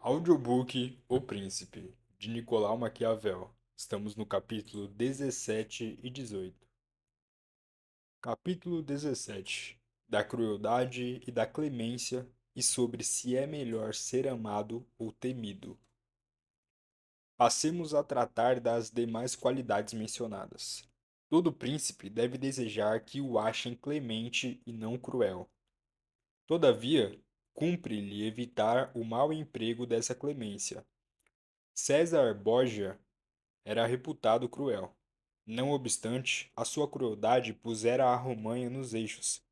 Audiobook O Príncipe, de Nicolau Maquiavel. Estamos no capítulo 17 e 18. Capítulo 17. Da crueldade e da clemência e sobre se é melhor ser amado ou temido. Passemos a tratar das demais qualidades mencionadas. Todo príncipe deve desejar que o achem clemente e não cruel. Todavia, cumpre-lhe evitar o mau emprego dessa clemência. César Borgia era reputado cruel. Não obstante, a sua crueldade pusera a Romanha nos eixos,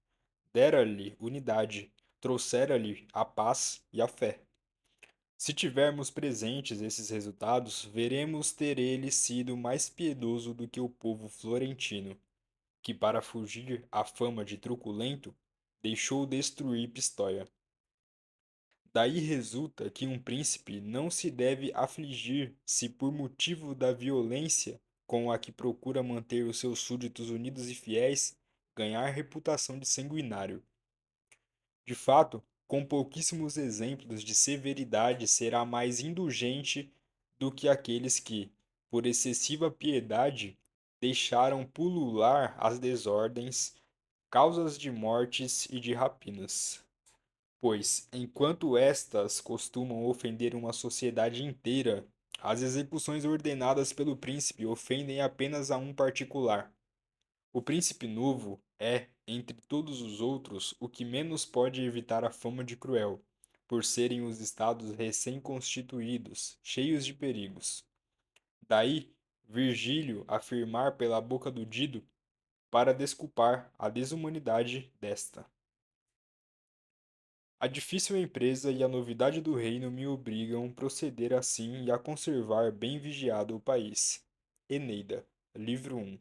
dera-lhe unidade, trouxera-lhe a paz e a fé. Se tivermos presentes esses resultados, veremos ter ele sido mais piedoso do que o povo florentino, que para fugir à fama de truculento, deixou destruir Pistoia. Daí resulta que um príncipe não se deve afligir se por motivo da violência com a que procura manter os seus súditos unidos e fiéis, ganhar reputação de sanguinário. De fato, com pouquíssimos exemplos de severidade será mais indulgente do que aqueles que, por excessiva piedade, deixaram pulular as desordens, causas de mortes e de rapinas. Pois, enquanto estas costumam ofender uma sociedade inteira, as execuções ordenadas pelo príncipe ofendem apenas a um particular. O príncipe novo é, entre todos os outros, o que menos pode evitar a fama de cruel, por serem os estados recém-constituídos, cheios de perigos. Daí, Virgílio afirmar pela boca do Dido para desculpar a desumanidade desta. A difícil empresa e a novidade do reino me obrigam a proceder assim e a conservar bem vigiado o país. Eneida, livro 1.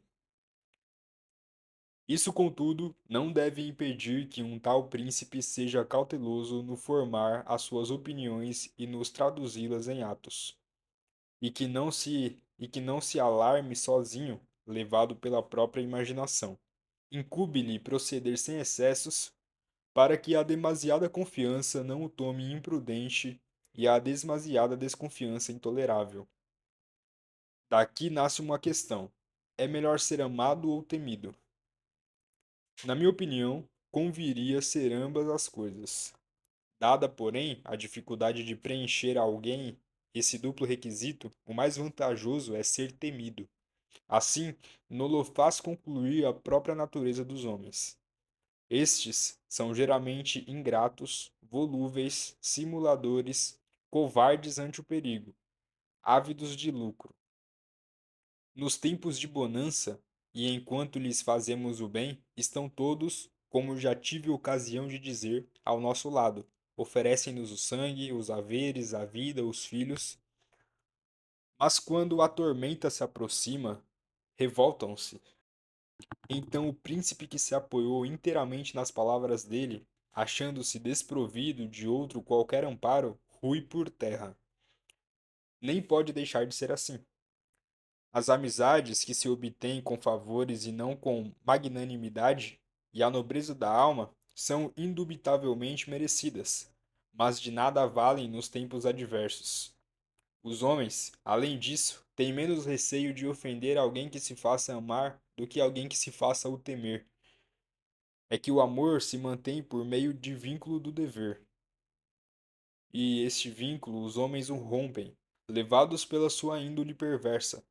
Isso, contudo, não deve impedir que um tal príncipe seja cauteloso no formar as suas opiniões e nos traduzi-las em atos, e que não se alarme sozinho, levado pela própria imaginação. Incube-lhe proceder sem excessos, para que a demasiada confiança não o tome imprudente e a demasiada desconfiança intolerável. Daqui nasce uma questão: é melhor ser amado ou temido? Na minha opinião, conviria ser ambas as coisas. Dada, porém, a dificuldade de preencher a alguém esse duplo requisito, o mais vantajoso é ser temido. Assim, nolo faz concluir a própria natureza dos homens. Estes são geralmente ingratos, volúveis, simuladores, covardes ante o perigo, ávidos de lucro. Nos tempos de bonança, e enquanto lhes fazemos o bem, estão todos, como já tive ocasião de dizer, ao nosso lado. Oferecem-nos o sangue, os haveres, a vida, os filhos. Mas quando a tormenta se aproxima, revoltam-se. Então o príncipe que se apoiou inteiramente nas palavras dele, achando-se desprovido de outro qualquer amparo, rui por terra. Nem pode deixar de ser assim. As amizades que se obtêm com favores e não com magnanimidade, e a nobreza da alma, são indubitavelmente merecidas, mas de nada valem nos tempos adversos. Os homens, além disso, têm menos receio de ofender alguém que se faça amar do que alguém que se faça o temer. É que o amor se mantém por meio de vínculo do dever. E este vínculo os homens o rompem, levados pela sua índole perversa,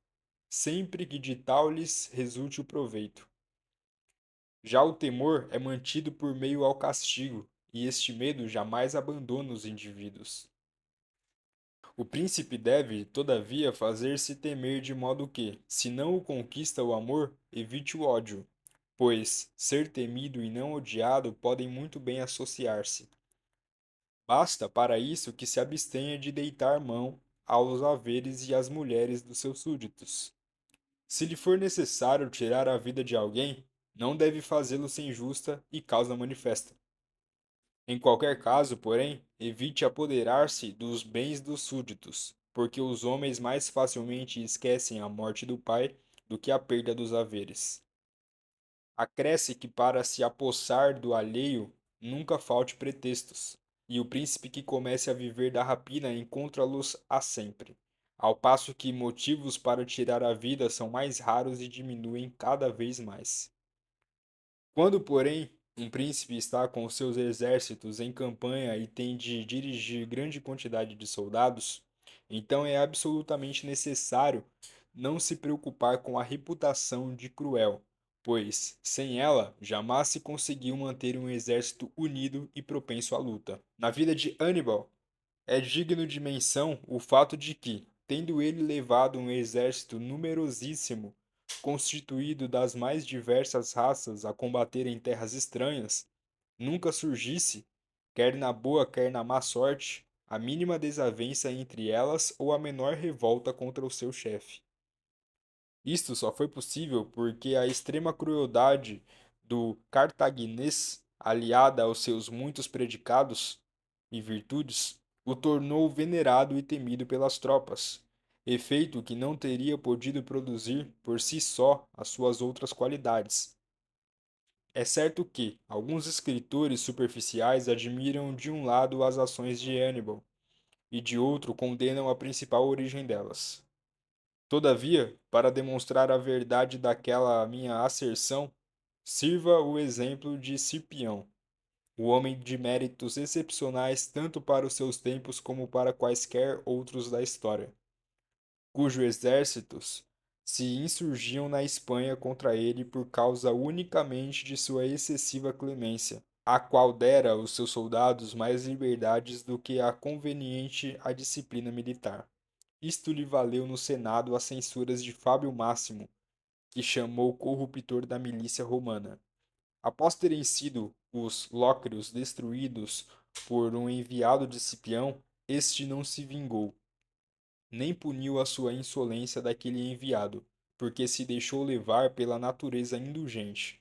sempre que de tal lhes resulte o proveito. Já o temor é mantido por meio ao castigo, e este medo jamais abandona os indivíduos. O príncipe deve, todavia, fazer-se temer de modo que, se não o conquista o amor, evite o ódio, pois ser temido e não odiado podem muito bem associar-se. Basta para isso que se abstenha de deitar mão aos haveres e às mulheres dos seus súditos. Se lhe for necessário tirar a vida de alguém, não deve fazê-lo sem justa e causa manifesta. Em qualquer caso, porém, evite apoderar-se dos bens dos súditos, porque os homens mais facilmente esquecem a morte do pai do que a perda dos haveres. Acresce que para se apossar do alheio nunca falte pretextos. e o príncipe que comece a viver da rapina encontra-los a sempre, ao passo que motivos para tirar a vida são mais raros e diminuem cada vez mais. Quando, porém, um príncipe está com seus exércitos em campanha e tem de dirigir grande quantidade de soldados, então é absolutamente necessário não se preocupar com a reputação de cruel, pois, sem ela, jamais se conseguiu manter um exército unido e propenso à luta. Na vida de Hannibal, é digno de menção o fato de que, tendo ele levado um exército numerosíssimo, constituído das mais diversas raças a combater em terras estranhas, nunca surgisse, quer na boa quer na má sorte, a mínima desavença entre elas ou a menor revolta contra o seu chefe. Isto só foi possível porque a extrema crueldade do cartaginês, aliada aos seus muitos predicados e virtudes, o tornou venerado e temido pelas tropas, efeito que não teria podido produzir por si só as suas outras qualidades. É certo que alguns escritores superficiais admiram de um lado as ações de Hannibal e de outro condenam a principal origem delas. Todavia, para demonstrar a verdade daquela minha asserção, sirva o exemplo de Cipião, o homem de méritos excepcionais tanto para os seus tempos como para quaisquer outros da história, cujos exércitos se insurgiam na Espanha contra ele por causa unicamente de sua excessiva clemência, a qual dera aos seus soldados mais liberdades do que a conveniente a disciplina militar. Isto lhe valeu no Senado as censuras de Fábio Máximo, que chamou corruptor da milícia romana. Após terem sido os Lócrios destruídos por um enviado de Cipião, este não se vingou, nem puniu a sua insolência daquele enviado, porque se deixou levar pela natureza indulgente.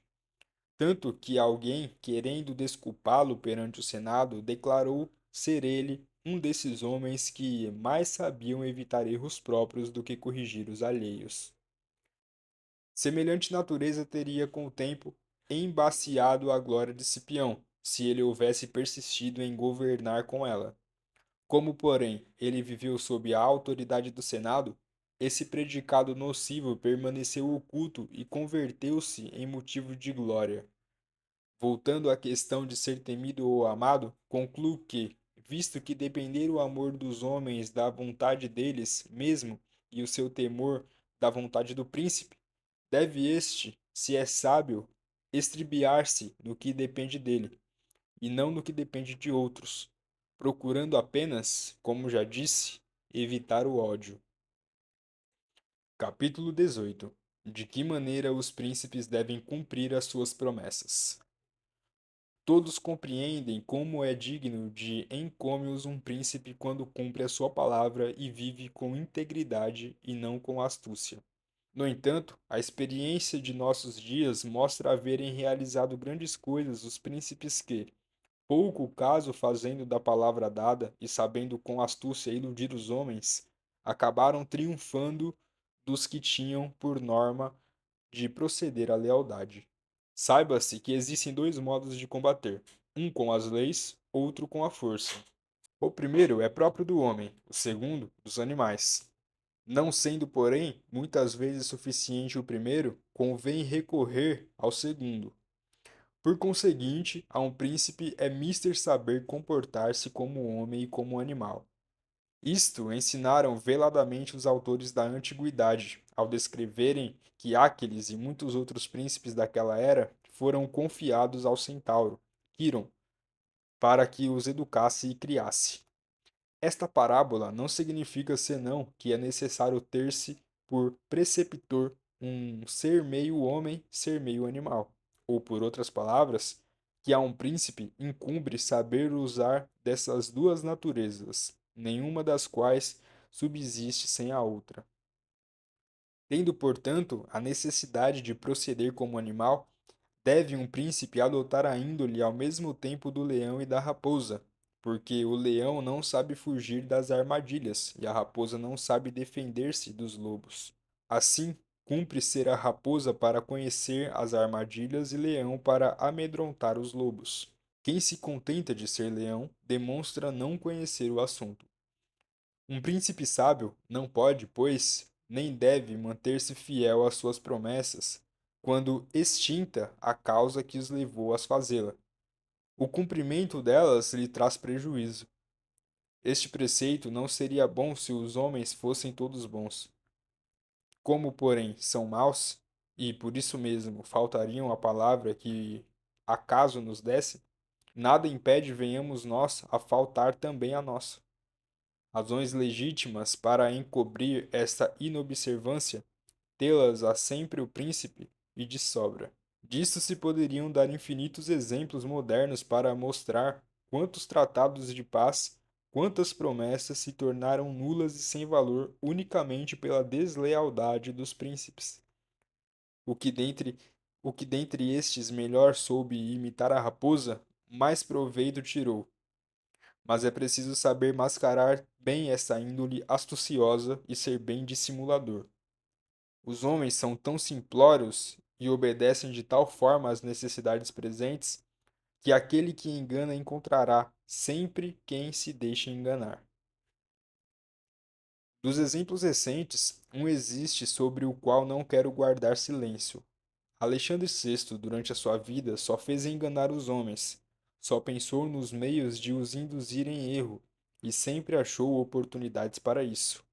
Tanto que alguém, querendo desculpá-lo perante o Senado, declarou ser ele um desses homens que mais sabiam evitar erros próprios do que corrigir os alheios. Semelhante natureza teria com o tempo embaciado a glória de Cipião, se ele houvesse persistido em governar com ela. Como, porém, ele viveu sob a autoridade do Senado, esse predicado nocivo permaneceu oculto e converteu-se em motivo de glória. Voltando à questão de ser temido ou amado, concluo que, visto que depender o amor dos homens da vontade deles mesmo e o seu temor da vontade do príncipe, deve este, se é sábio, estribiar-se no que depende dele, e não no que depende de outros, procurando apenas, como já disse, evitar o ódio. Capítulo 18. De que maneira os príncipes devem cumprir as suas promessas. Todos compreendem como é digno de encômios um príncipe quando cumpre a sua palavra e vive com integridade e não com astúcia. No entanto, a experiência de nossos dias mostra haverem realizado grandes coisas os príncipes que, pouco caso fazendo da palavra dada e sabendo com astúcia iludir os homens, acabaram triunfando dos que tinham por norma de proceder à lealdade. Saiba-se que existem dois modos de combater, um com as leis, outro com a força. O primeiro é próprio do homem, o segundo, dos animais. Não sendo, porém, muitas vezes suficiente o primeiro, convém recorrer ao segundo. Por conseguinte, a um príncipe é mister saber comportar-se como homem e como animal. Isto ensinaram veladamente os autores da antiguidade, ao descreverem que Áquiles e muitos outros príncipes daquela era foram confiados ao centauro, Quiron, para que os educasse e criasse. Esta parábola não significa senão que é necessário ter-se por preceptor um ser meio homem, ser meio animal, ou por outras palavras, que a um príncipe incumbe saber usar dessas duas naturezas, nenhuma das quais subsiste sem a outra. Tendo, portanto, a necessidade de proceder como animal, deve um príncipe adotar a índole ao mesmo tempo do leão e da raposa, porque o leão não sabe fugir das armadilhas e a raposa não sabe defender-se dos lobos. Assim, cumpre ser a raposa para conhecer as armadilhas e leão para amedrontar os lobos. Quem se contenta de ser leão demonstra não conhecer o assunto. Um príncipe sábio não pode, pois, nem deve manter-se fiel às suas promessas quando extinta a causa que os levou a fazê-la. O cumprimento delas lhe traz prejuízo. Este preceito não seria bom se os homens fossem todos bons. Como, porém, são maus, e por isso mesmo faltariam a palavra que acaso nos desse, nada impede venhamos nós a faltar também a nós. Razões legítimas para encobrir esta inobservância, tê-las há sempre o príncipe e de sobra. Disso se poderiam dar infinitos exemplos modernos para mostrar quantos tratados de paz, quantas promessas se tornaram nulas e sem valor unicamente pela deslealdade dos príncipes. O que dentre, o que dentre estes melhor soube imitar a raposa, mais proveito tirou. Mas é preciso saber mascarar bem essa índole astuciosa e ser bem dissimulador. Os homens são tão simplórios e obedecem de tal forma às necessidades presentes que aquele que engana encontrará sempre quem se deixa enganar. Dos exemplos recentes, um existe sobre o qual não quero guardar silêncio. Alexandre VI, durante a sua vida, só fez enganar os homens, só pensou nos meios de os induzir em erro e sempre achou oportunidades para isso.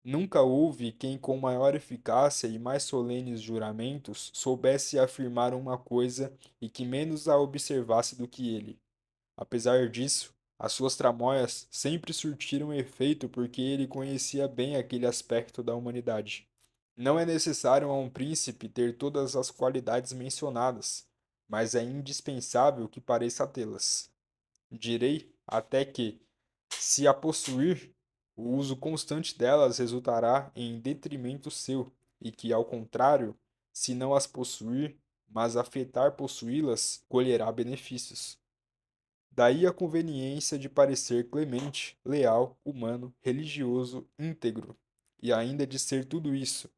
Nunca houve quem, com maior eficácia e mais solenes juramentos, soubesse afirmar uma coisa e que menos a observasse do que ele. Apesar disso, as suas tramóias sempre surtiram efeito porque ele conhecia bem aquele aspecto da humanidade. Não é necessário a um príncipe ter todas as qualidades mencionadas, mas é indispensável que pareça tê-las. Direi até que, se a possuir, o uso constante delas resultará em detrimento seu, e que, ao contrário, se não as possuir, mas afetar possuí-las, colherá benefícios. Daí a conveniência de parecer clemente, leal, humano, religioso, íntegro, e ainda de ser tudo isso,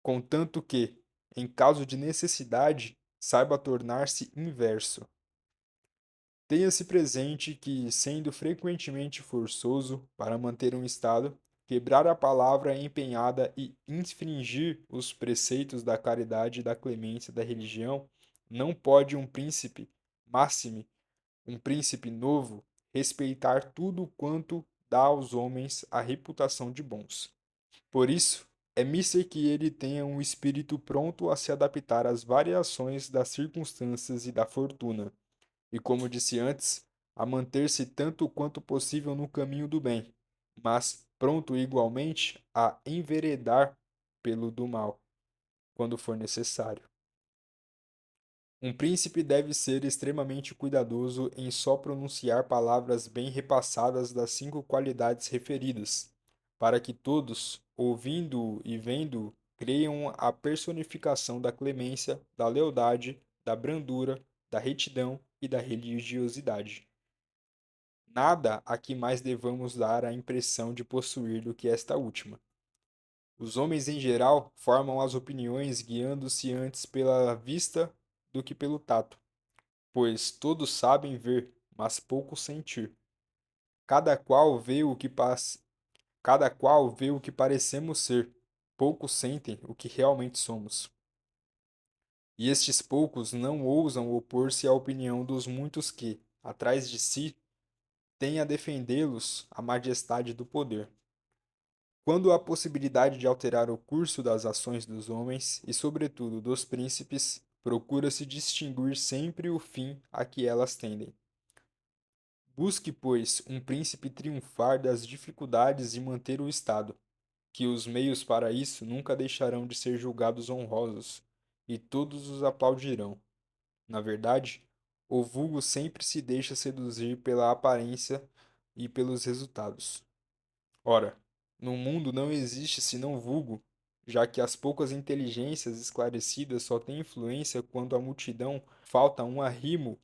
contanto que, em caso de necessidade, saiba tornar-se inverso. Tenha-se presente que, sendo frequentemente forçoso para manter um estado, quebrar a palavra empenhada e infringir os preceitos da caridade e da clemência da religião, não pode um príncipe, máxime, um príncipe novo, respeitar tudo quanto dá aos homens a reputação de bons. Por isso, é mister que ele tenha um espírito pronto a se adaptar às variações das circunstâncias e da fortuna e, como disse antes, a manter-se tanto quanto possível no caminho do bem, mas pronto igualmente a enveredar pelo do mal, quando for necessário. Um príncipe deve ser extremamente cuidadoso em só pronunciar palavras bem repassadas das 5 qualidades referidas, para que todos, ouvindo-o e vendo-o, creiam a personificação da clemência, da lealdade, da brandura, da retidão e da religiosidade. Nada a que mais devamos dar a impressão de possuir do que esta última. Os homens em geral formam as opiniões guiando-se antes pela vista do que pelo tato, pois todos sabem ver, mas poucos sentir. Cada qual vê o que cada qual vê o que parecemos ser, poucos sentem o que realmente somos. E estes poucos não ousam opor-se à opinião dos muitos que, atrás de si, têm a defendê-los a majestade do poder. Quando há possibilidade de alterar o curso das ações dos homens e, sobretudo, dos príncipes, procura-se distinguir sempre o fim a que elas tendem. Busque, pois, um príncipe triunfar das dificuldades e manter o Estado, que os meios para isso nunca deixarão de ser julgados honrosos, e todos os aplaudirão. Na verdade, o vulgo sempre se deixa seduzir pela aparência e pelos resultados. Ora, no mundo não existe senão vulgo, já que as poucas inteligências esclarecidas só têm influência quando a multidão falta um arrimo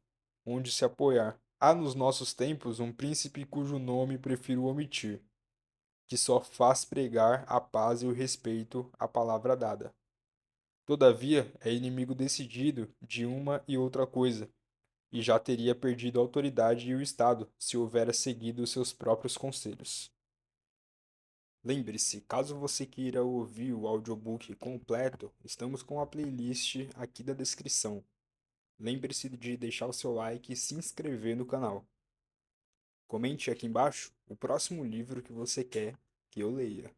onde se apoiar. Há nos nossos tempos um príncipe cujo nome prefiro omitir, que só faz pregar a paz e o respeito à palavra dada. Todavia, é inimigo decidido de uma e outra coisa, e já teria perdido a autoridade e o Estado se houvera seguido seus próprios conselhos. Lembre-se, caso você queira ouvir o audiobook completo, estamos com a playlist aqui da descrição. Lembre-se de deixar o seu like e se inscrever no canal. Comente aqui embaixo o próximo livro que você quer que eu leia.